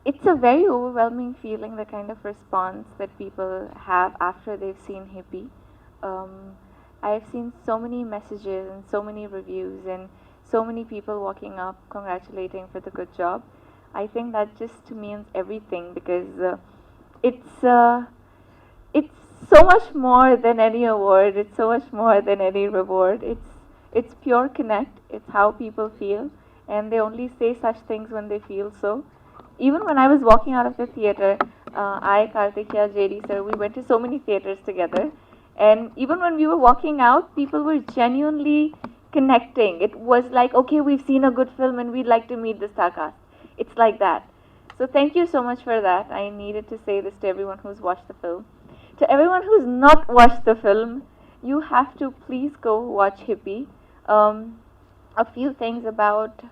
it's a very overwhelming feeling, the kind of response that people have after they've seen Hippie. Um, I've seen so many messages and so many reviews and so many people walking up congratulating for the good job. I think that just means everything because it's uh, it's so much more than any award. It's so much more than any reward. It's pure connect. It's how people feel, and they only say such things when they feel so. Even when I was walking out of the theater, I, Karthikeya, JD sir, we went to so many theaters together, and even when we were walking out, people were genuinely connecting. It was like, okay, we've seen a good film and we'd like to meet the star cast. It's like that. So thank you so much for that. I needed to say this to everyone who's watched the film. To everyone who's not watched the film, you have to please go watch Hippie. Um, a few things about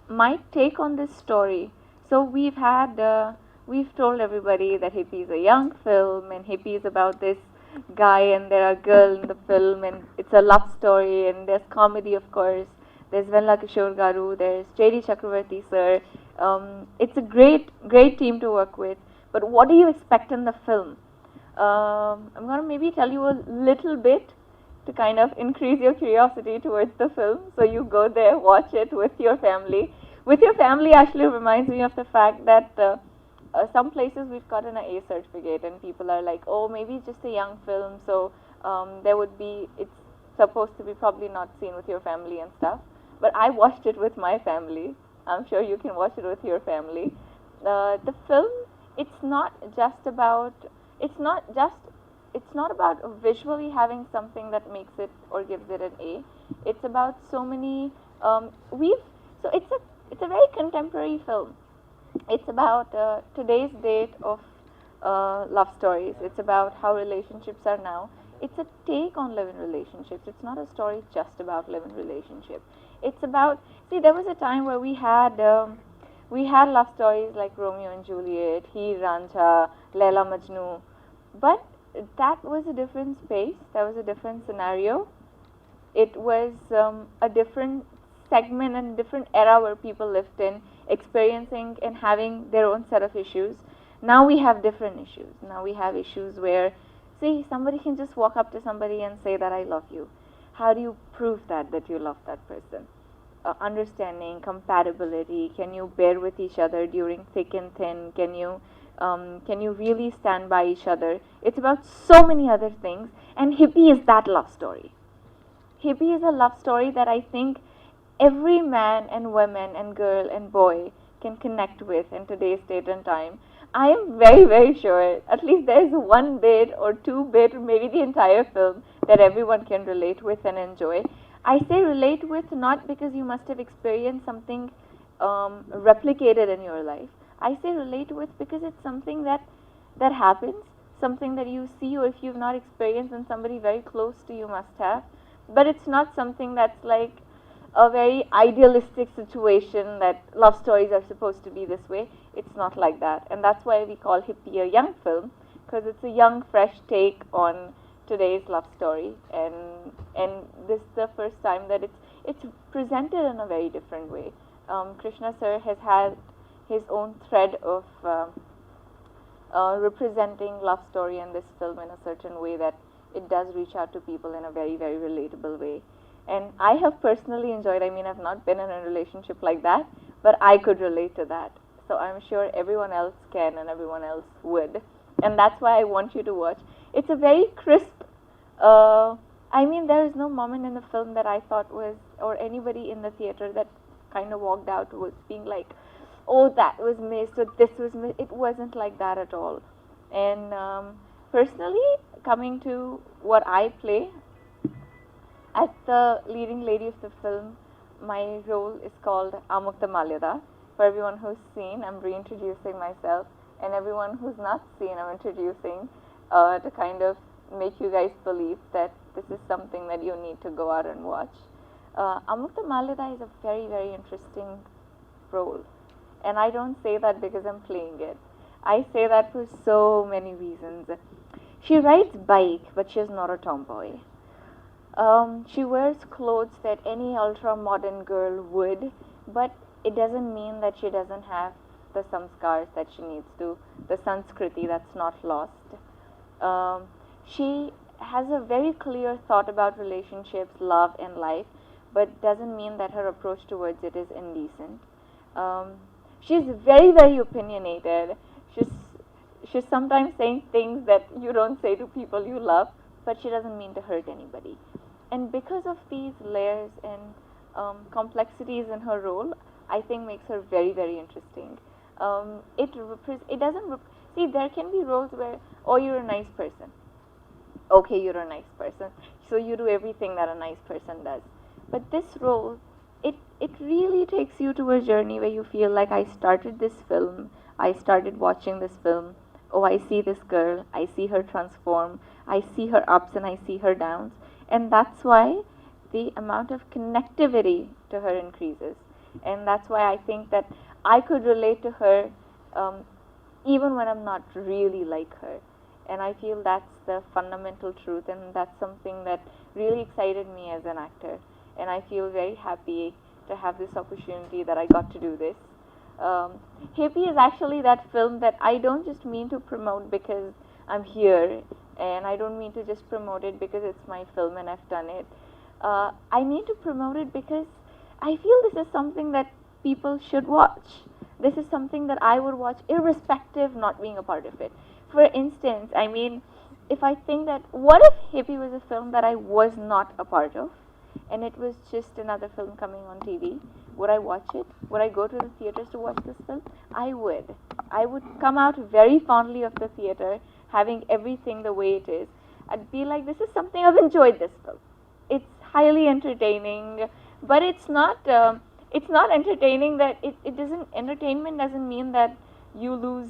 my take on this story. So we've told everybody that Hippie is a young film, and Hippie is about this guy and there are girl in the film, and it's a love story, and there's comedy, of course. There's Venla Kishore Garu, there's J.D. Chakravarti sir. It's a great team to work with. But what do you expect in the film? I'm gonna maybe tell you a little bit to kind of increase your curiosity towards the film. So you go there, watch it with your family. With your family actually reminds me of the fact that some places we've gotten an A certificate, and people are like, oh, maybe it's just a young film, so there would be, it's supposed to be probably not seen with your family and stuff. But I watched it with my family. I'm sure you can watch it with your family. The film, it's not just about, it's not just it's not about visually having something that makes it or gives it an A. It's about so many. We've so it's a very contemporary film. It's about today's date of love stories. It's about how relationships are now. It's a take on live-in relationships. It's not a story just about live-in relationship. It's about, see, there was a time where we had love stories like Romeo and Juliet, Heer Ranjha, Laila Majnu, but that was a different space. That was a different scenario. It was a different segment and different era where people lived in, experiencing and having their own set of issues. Now we have different issues. Now we have issues where, see, somebody can just walk up to somebody and say that I love you. How do you prove that you love that person? Understanding, compatibility. Can you bear with each other during thick and thin? Can you really stand by each other? It's about so many other things, and Hippie is that love story. Hippie is a love story that I think every man and woman and girl and boy can connect with in today's date and time. I am very sure at least there is one bit or two bit, maybe the entire film, that everyone can relate with and enjoy. I say relate with not because you must have experienced something replicated in your life. I say relate with because it's something that happens, something that you see, or if you've not experienced, then somebody very close to you must have. But it's not something that's like a very idealistic situation that love stories are supposed to be this way. It's not like that, and that's why we call Hippie a young film, because it's a young, fresh take on today's love story, and this is the first time that it's presented in a very different way. Krishna sir has had his own thread of representing love story in this film in a certain way that it does reach out to people in a very relatable way. And I have personally enjoyed, I mean, I've not been in a relationship like that, but I could relate to that. So I'm sure everyone else can and everyone else would. And that's why I want you to watch. It's a very crisp, I mean, there is no moment in the film that I thought was, or anybody in the theater that kind of walked out was being like, oh, that was missed or this was missed. It wasn't like that at all. And personally, coming to what I play, as the leading lady of the film, my role is called Amukta Malyada. For everyone who's seen, I'm reintroducing myself, and everyone who's not seen, I'm introducing to kind of make you guys believe that this is something that you need to go out and watch. Amukta Malyada is a very interesting role, and I don't say that because I'm playing it. I say that for so many reasons. She rides bike, but she's not a tomboy. She wears clothes that any ultra modern girl would, but it doesn't mean that she doesn't have the samskars that she needs to, the sanskriti that's not lost. She has a very clear thought about relationships, love, and life, but doesn't mean that her approach towards it is indecent. Um, she's very, very opinionated. She's she's sometimes saying things that you don't say to people you love, but she doesn't mean to hurt anybody. And because of these layers and complexities in her role, I think makes her very, very interesting. It doesn't see, there can be roles where, oh, you're a nice person, okay, you're a nice person, so you do everything that a nice person does. But this role, it really takes you to a journey where you feel like, I started this film, I started watching this film, oh, I see this girl, I see her transform, I see her ups and I see her downs, and that's why the amount of connectivity to her increases. And that's why I think that I could relate to her um, even when I'm not really like her. And I feel that's the fundamental truth, and that's something that really excited me as an actor. And I feel very happy to have this opportunity that I got to do this. Um, Hippie is actually that film that I don't just mean to promote because I'm here, and I don't mean to just promote it because it's my film and I've done it. I need to promote it because I feel this is something that people should watch. This is something that I would watch irrespective not being a part of it. For instance, I mean, if I think that, what if Hippie was a film that I was not a part of, and it was just another film coming on TV, would I watch it? Would I go to the theaters to watch this film? I would. I would come out very fondly of the theater, having everything the way it is. I'd be like, this is something, I've enjoyed this film. It's highly entertaining, but it's not entertaining that it doesn't, entertainment doesn't mean that you lose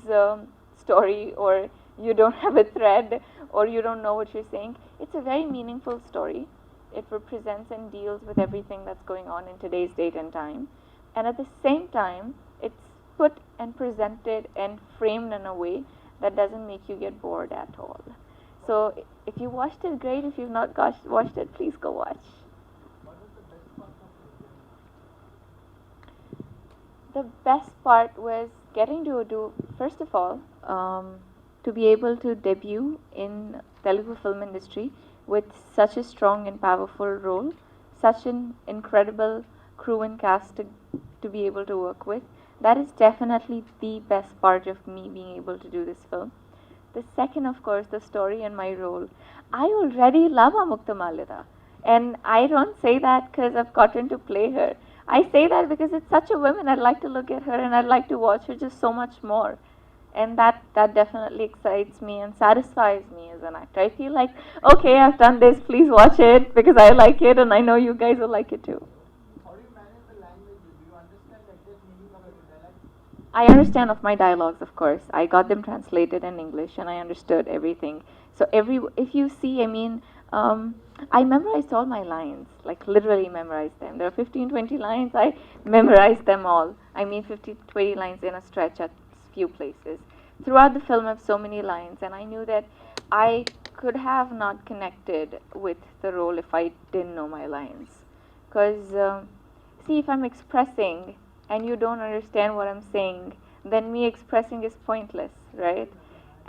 story, or you don't have a thread, or you don't know what you're saying. It's a very meaningful story. It represents and deals with everything that's going on in today's date and time, and at the same time it's put and presented and framed in a way that doesn't make you get bored at all. So if you watched it, great. If you've not watched it, please go watch. The best part was getting to do, first of all, to be able to debut in Telugu film industry with such a strong and powerful role, such an incredible crew and cast to be able to work with. That is definitely the best part of me being able to do this film. The second, of course, the story and my role. I already love Amukta Malida, and I don't say that because I've gotten to play her. I say that because it's such a woman. I'd like to look at her and I'd like to watch her just so much more. And that definitely excites me and satisfies me as an actor. I feel like, okay, I've done this, please watch it because I like it and I know you guys will like it too. How do you manage the language? Do you understand the exact meaning of every dialect? I understand of my dialogues, of course. I got them translated in English and I understood everything. So if you see, I mean, I memorized all my lines, like literally memorized them. There are 15, 20 lines, I memorized them all. I mean 50, 20 lines in a stretch at few places. Throughout the film, I have so many lines, and I knew that I could have not connected with the role if I didn't know my lines. Because, see, if I'm expressing and you don't understand what I'm saying, then me expressing is pointless, right?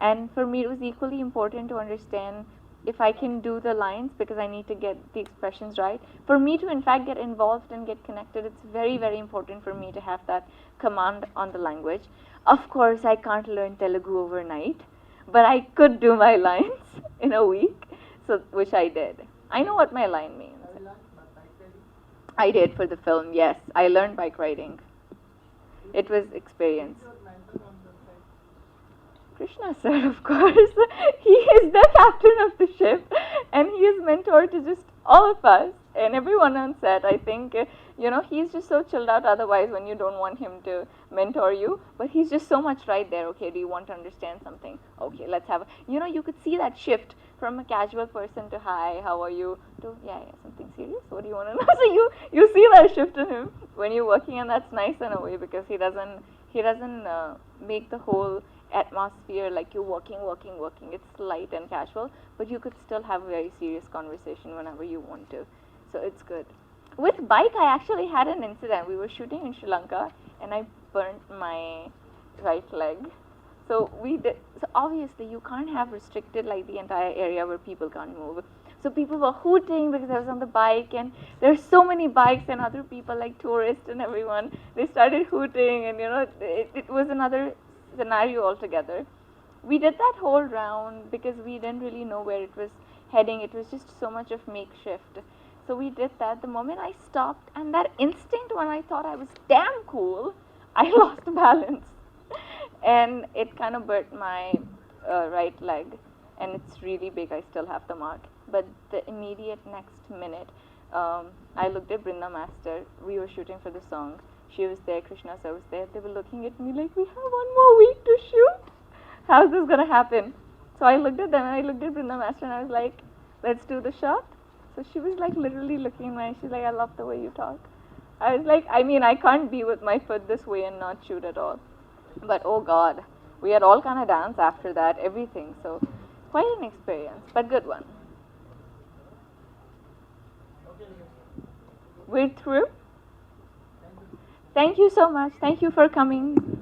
And for me, it was equally important to understand if I can do the lines because I need to get the expressions right. For me to, in fact, get involved and get connected, it's very, very important for me to have that command on the language. Of course, I can't learn Telugu overnight, but I could do my lines in a week, so which I did. I know what my line means. I did for the film, yes. I learned bike riding. It was experience. Krishna sir, of course. He is the captain of the ship, and he is mentor to just all of us and everyone on set. I think, he's just so chilled out otherwise when you don't want him to mentor you. But he's just so much right there. Okay, do you want to understand something? Okay, let's have you could see that shift from a casual person to hi, how are you, to yeah, something serious. What do you want to know? So you see that shift in him when you're working, and that's nice in a way because he doesn't make the whole atmosphere like you're working. It's light and casual, but you could still have a very serious conversation whenever you want to. So it's good. With bike, I actually had an incident. We were shooting in Sri Lanka, and I burnt my right leg. So we did. So obviously you can't have restricted like the entire area where people can't move. So people were hooting because I was on the bike, and there's so many bikes and other people like tourists and everyone. They started hooting, and it was another scenario altogether. We did that whole round because we didn't really know where it was heading. It was just so much of makeshift. So we did that. The moment I stopped, and that instinct when I thought I was damn cool, I lost balance. And it kind of burnt my right leg, and it's really big. I still have the mark. But the immediate next minute, I looked at Brinda Master. We were shooting for the song. She was there, Krishna sir was there. They were looking at me like, we have one more week to shoot. How's this gonna happen? So I looked at them and I looked at Brinda Master and I was like, let's do the shot. So she was like literally looking at me. She's like, I love the way you talk. I was like, I mean, I can't be with my foot this way and not shoot at all. But oh God, we had all kind of dance after that, everything. So quite an experience, but good one. We're through. Thank you so much. Thank you for coming.